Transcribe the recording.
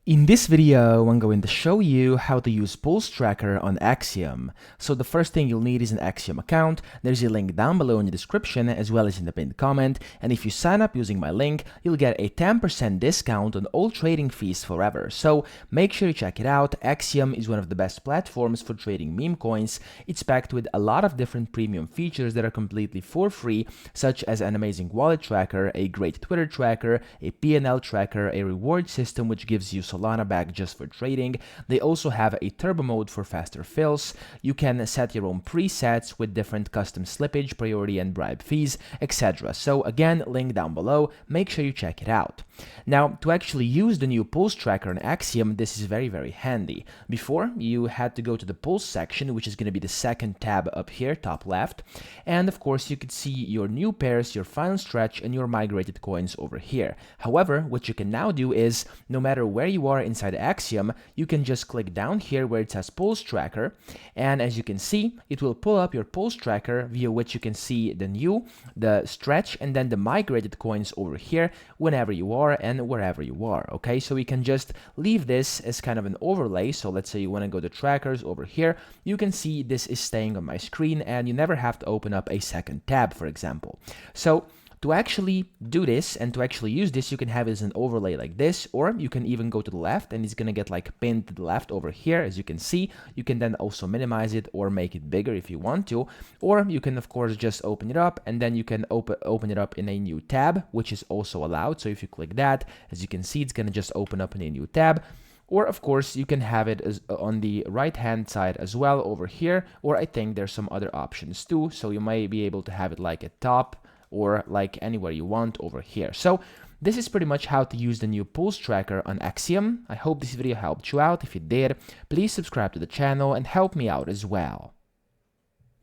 In this video, I'm going to show you how to use Pulse Tracker on Axiom. So the first thing you'll need is an Axiom account. There's a link down below in the description as well as in the pinned comment. And if you sign up using my link, you'll get a 10% discount on all trading fees forever. So make sure you check it out. Axiom is one of the best platforms for trading meme coins. It's packed with a lot of different premium features that are completely for free, such as an amazing wallet tracker, a great Twitter tracker, a P&L tracker, a reward system which gives you Solana back just for trading. They also have a turbo mode for faster fills. You can set your own presets with different custom slippage, priority and bribe fees, etc. So again, link down below, make sure you check it out. Now, to actually use the new Pulse Tracker on Axiom, this is very handy. Before, you had to go to the Pulse section, which is going to be the second tab up here, top left, and of course you could see your new pairs, your final stretch, and your migrated coins over here. However, what you can now do is, no matter where you are inside Axiom, you can just click down here where it says Pulse Tracker, and as you can see, it will pull up your Pulse Tracker via which you can see the new, the stretch, and then the migrated coins over here whenever you are and wherever you are. Okay, so we can just leave this as kind of an overlay. So let's say you want to go to trackers over here, you can see this is staying on my screen and you never have to open up a second tab, for example. So to actually do this and to actually use this, you can have it as an overlay like this, or you can even go to the left and it's going to get like pinned to the left over here. As you can see, you can then also minimize it or make it bigger if you want to, or you can of course just open it up and then you can open it up in a new tab, which is also allowed. So if you click that, as you can see, it's going to just open up in a new tab. Or of course, you can have it as on the right hand side as well over here, or I think there's some other options too. So you might be able to have it like at top, or like anywhere you want over here. So this is pretty much how to use the new Pulse Tracker on Axiom. I hope this video helped you out. If it did, please subscribe to the channel and help me out as well.